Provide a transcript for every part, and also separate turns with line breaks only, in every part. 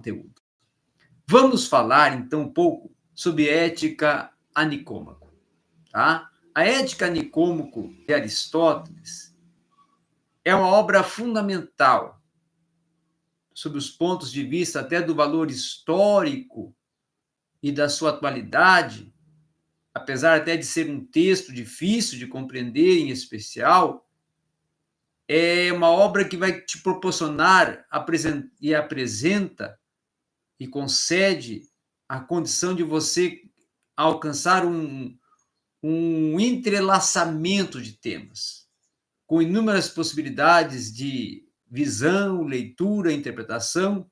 conteúdo. Vamos falar, então, um pouco sobre ética a Nicômaco. Tá? A Ética a Nicômaco de Aristóteles é uma obra fundamental sob os pontos de vista até do valor histórico e da sua atualidade, apesar até de ser um texto difícil de compreender, em especial, é uma obra que vai te proporcionar e apresenta e concede a condição de você alcançar um entrelaçamento de temas, com inúmeras possibilidades de visão, leitura, interpretação,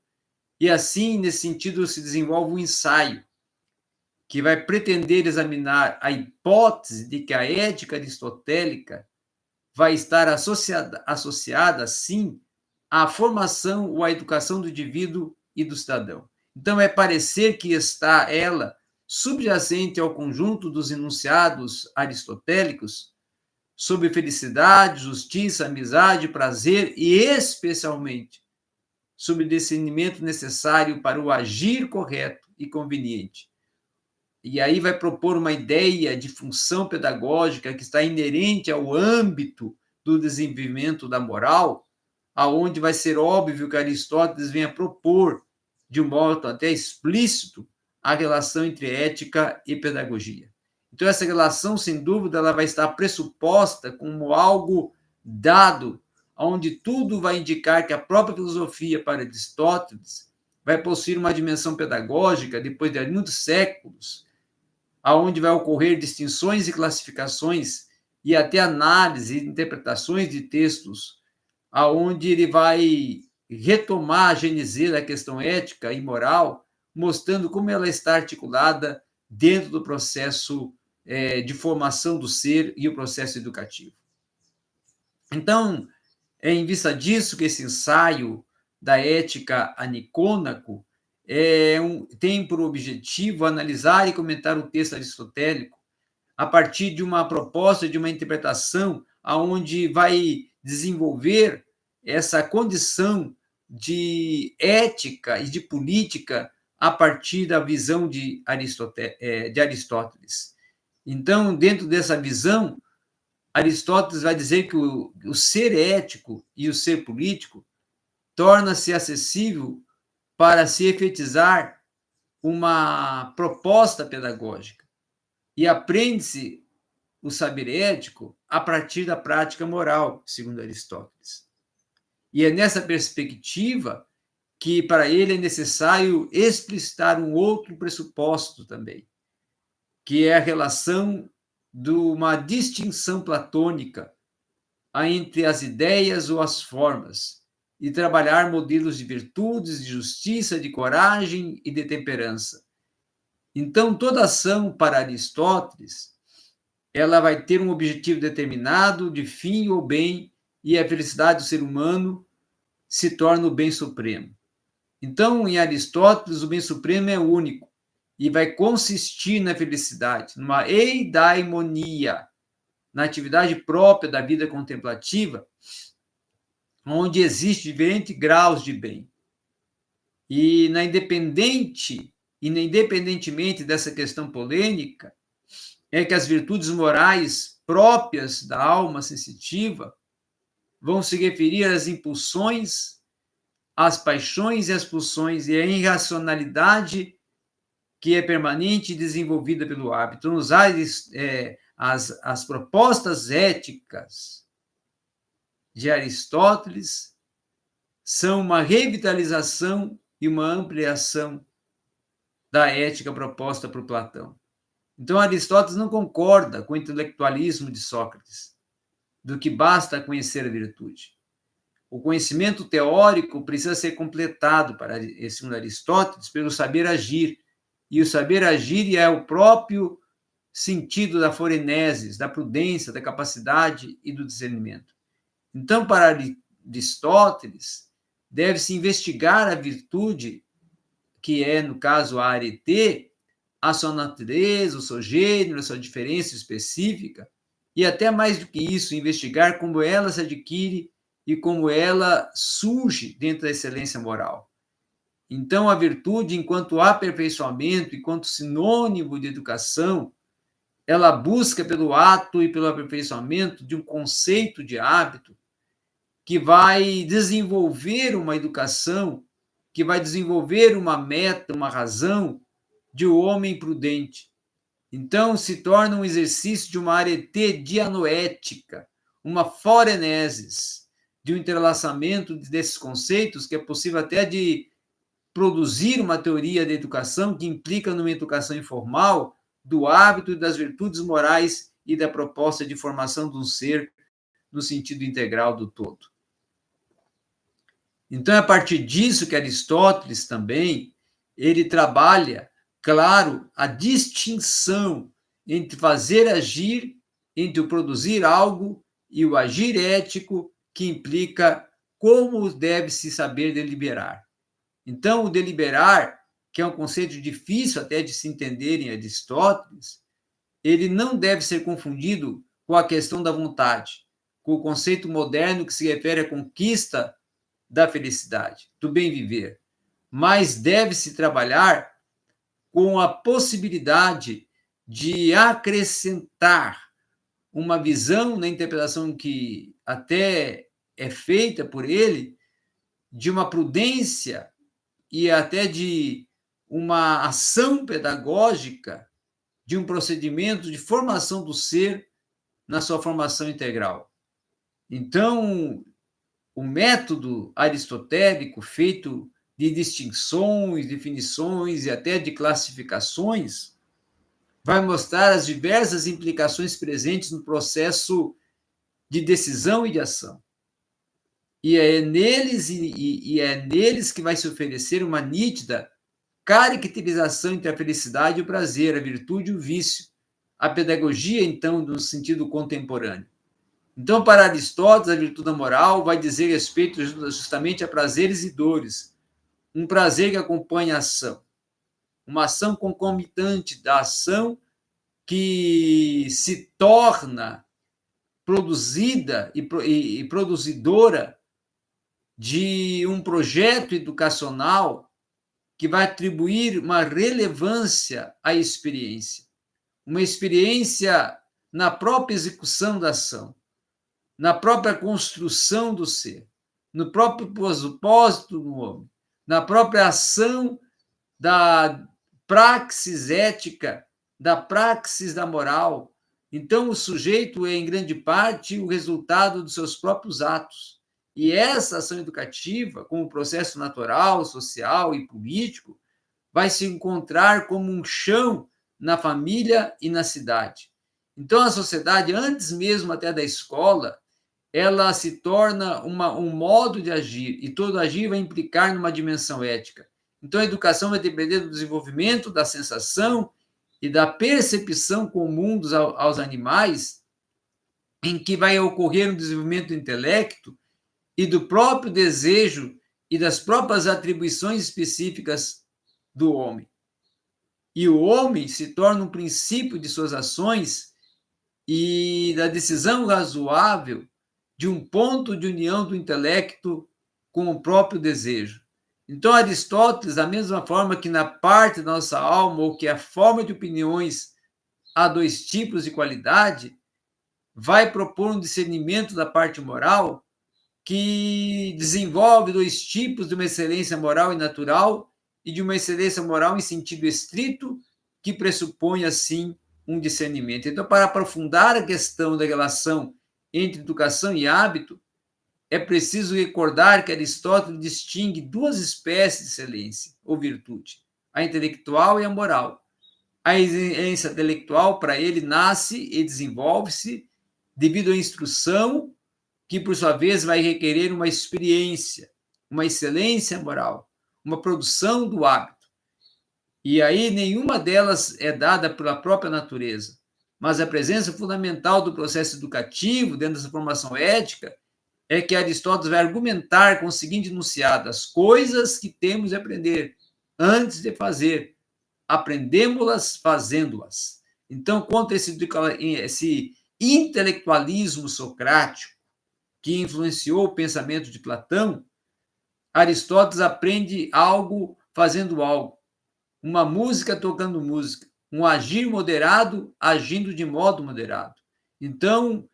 e assim, nesse sentido, se desenvolve um ensaio que vai pretender examinar a hipótese de que a ética aristotélica vai estar associada sim, à formação ou à educação do indivíduo e do cidadão. Então, é parecer que está ela subjacente ao conjunto dos enunciados aristotélicos sobre felicidade, justiça, amizade, prazer e, especialmente, sobre o discernimento necessário para o agir correto e conveniente. E aí vai propor uma ideia de função pedagógica que está inerente ao âmbito do desenvolvimento da moral, aonde vai ser óbvio que Aristóteles venha propor, de um modo até explícito, a relação entre ética e pedagogia. Então, essa relação, sem dúvida, ela vai estar pressuposta como algo dado, onde tudo vai indicar que a própria filosofia, para Aristóteles, vai possuir uma dimensão pedagógica, depois de muitos séculos, aonde vai ocorrer distinções e classificações e até análise e interpretações de textos, aonde ele vai retomar a gênese da questão ética e moral, mostrando como ela está articulada dentro do processo de formação do ser e o processo educativo. Então, é em vista disso que esse ensaio da ética a Nicômaco tem por objetivo analisar e comentar o texto aristotélico a partir de uma proposta, de uma interpretação, aonde vai desenvolver essa condição de ética e de política a partir da visão de Aristóteles. Então, dentro dessa visão, Aristóteles vai dizer que o ser ético e o ser político torna-se acessível para se efetizar uma proposta pedagógica. E aprende-se o saber ético a partir da prática moral, segundo Aristóteles. E é nessa perspectiva que, para ele, é necessário explicitar um outro pressuposto também, que é a relação de uma distinção platônica entre as ideias ou as formas, e trabalhar modelos de virtudes, de justiça, de coragem e de temperança. Então, toda ação para Aristóteles, ela vai ter um objetivo determinado de fim ou bem, e a felicidade do ser humano se torna o bem supremo. Então, em Aristóteles, o bem supremo é único e vai consistir na felicidade, numa eudaimonia, na atividade própria da vida contemplativa, onde existem diferentes graus de bem. E independentemente dessa questão polêmica, é que as virtudes morais próprias da alma sensitiva vão se referir às impulsões, às paixões e às pulsões, e à irracionalidade que é permanente e desenvolvida pelo hábito. Nos as propostas éticas de Aristóteles são uma revitalização e uma ampliação da ética proposta por Platão. Então, Aristóteles não concorda com o intelectualismo de Sócrates, do que basta conhecer a virtude. O conhecimento teórico precisa ser completado, segundo Aristóteles, pelo saber agir. E o saber agir é o próprio sentido da foreneses, da prudência, da capacidade e do discernimento. Então, para Aristóteles, deve-se investigar a virtude, que é, no caso, a arete, a sua natureza, o seu gênero, a sua diferença específica, e até mais do que isso, investigar como ela se adquire e como ela surge dentro da excelência moral. Então, a virtude, enquanto aperfeiçoamento, enquanto sinônimo de educação, ela busca pelo ato e pelo aperfeiçoamento de um conceito de hábito que vai desenvolver uma educação, que vai desenvolver uma meta, uma razão de um homem prudente. Então, se torna um exercício de uma arete dianoética, uma forenesis, de um entrelaçamento desses conceitos, que é possível até de produzir uma teoria da educação que implica numa educação informal do hábito e das virtudes morais e da proposta de formação de um ser no sentido integral do todo. Então, é a partir disso que Aristóteles também, ele trabalha, claro, a distinção entre fazer agir, entre o produzir algo e o agir ético, que implica como deve-se saber deliberar. Então, o deliberar, que é um conceito difícil até de se entender em Aristóteles, ele não deve ser confundido com a questão da vontade, com o conceito moderno que se refere à conquista da felicidade, do bem viver, mas deve-se trabalhar com a possibilidade de acrescentar uma visão na interpretação que até é feita por ele, de uma prudência e até de uma ação pedagógica, de um procedimento de formação do ser na sua formação integral. Então, o método aristotélico, feito de distinções, definições e até de classificações, vai mostrar as diversas implicações presentes no processo de decisão e de ação. E é neles que vai se oferecer uma nítida caracterização entre a felicidade e o prazer, a virtude e o vício, a pedagogia, então, no sentido contemporâneo. Então, para Aristóteles, a virtude da moral vai dizer respeito justamente a prazeres e dores. Um prazer que acompanha a ação. Uma ação concomitante da ação que se torna produzida e produzidora de um projeto educacional que vai atribuir uma relevância à experiência. Uma experiência na própria execução da ação, na própria construção do ser, no próprio propósito do homem, na própria ação da praxis ética, da praxis da moral. Então, o sujeito é, em grande parte, o resultado dos seus próprios atos. E essa ação educativa, como processo natural, social e político, vai se encontrar como um chão na família e na cidade. Então, a sociedade, antes mesmo até da escola, ela se torna um modo de agir, e todo agir vai implicar numa dimensão ética. Então, a educação vai depender do desenvolvimento da sensação e da percepção comum aos animais, em que vai ocorrer um desenvolvimento do intelecto e do próprio desejo e das próprias atribuições específicas do homem. E o homem se torna um princípio de suas ações e da decisão razoável de um ponto de união do intelecto com o próprio desejo. Então, Aristóteles, da mesma forma que na parte da nossa alma, ou que a forma de opiniões há dois tipos de qualidade, vai propor um discernimento da parte moral que desenvolve dois tipos de uma excelência moral e natural e de uma excelência moral em sentido estrito, que pressupõe, assim, um discernimento. Então, para aprofundar a questão da relação entre educação e hábito, é preciso recordar que Aristóteles distingue duas espécies de excelência ou virtude, a intelectual e a moral. A excelência intelectual, para ele, nasce e desenvolve-se devido à instrução, que, por sua vez, vai requerer uma experiência, uma excelência moral, uma produção do hábito. E aí nenhuma delas é dada pela própria natureza, mas a presença fundamental do processo educativo dentro dessa formação ética é que Aristóteles vai argumentar com o seguinte enunciado: as coisas que temos de aprender antes de fazer, aprendemos-las fazendo-as. Então, contra esse intelectualismo socrático que influenciou o pensamento de Platão, Aristóteles aprende algo fazendo algo, uma música tocando música, um agir moderado agindo de modo moderado. Então,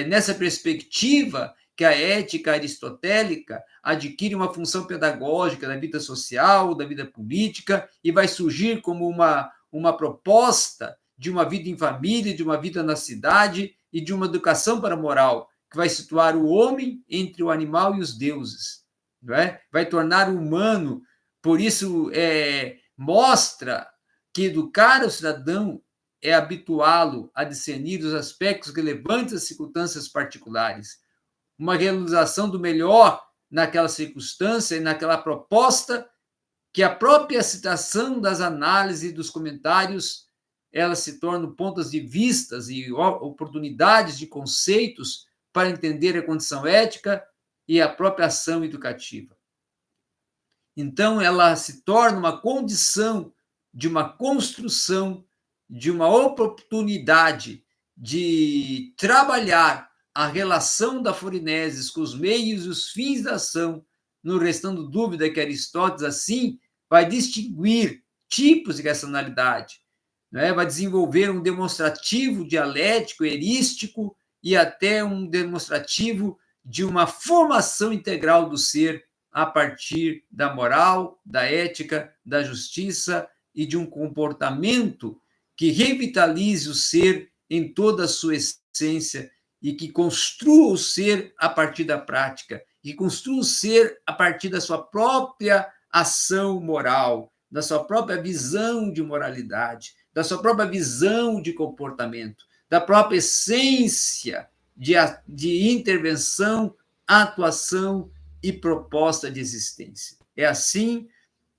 nessa perspectiva que a ética aristotélica adquire uma função pedagógica da vida social, da vida política, e vai surgir como uma proposta de uma vida em família, de uma vida na cidade e de uma educação para a moral, que vai situar o homem entre o animal e os deuses, não é? Vai tornar o humano, por isso mostra que educar o cidadão é habituá-lo a discernir os aspectos relevantes das circunstâncias particulares, uma realização do melhor naquela circunstância e naquela proposta, que a própria citação das análises e dos comentários, elas se tornam pontos de vistas e oportunidades de conceitos para entender a condição ética e a própria ação educativa. Então, ela se torna uma condição de uma construção, de uma oportunidade de trabalhar a relação da Forineses com os meios e os fins da ação, não restando dúvida que Aristóteles, assim, vai distinguir tipos de racionalidade, né? Vai desenvolver um demonstrativo dialético, erístico, e até um demonstrativo de uma formação integral do ser a partir da moral, da ética, da justiça e de um comportamento que revitalize o ser em toda a sua essência e que construa o ser a partir da prática, que construa o ser a partir da sua própria ação moral, da sua própria visão de moralidade, da sua própria visão de comportamento, da própria essência de intervenção, atuação e proposta de existência. É assim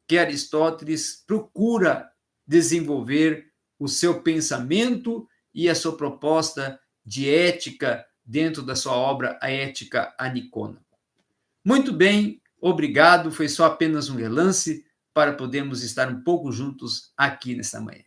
que Aristóteles procura desenvolver o seu pensamento e a sua proposta de ética dentro da sua obra A Ética a Nicômaco. Muito bem, obrigado. Foi só apenas um relance para podermos estar um pouco juntos aqui nesta manhã.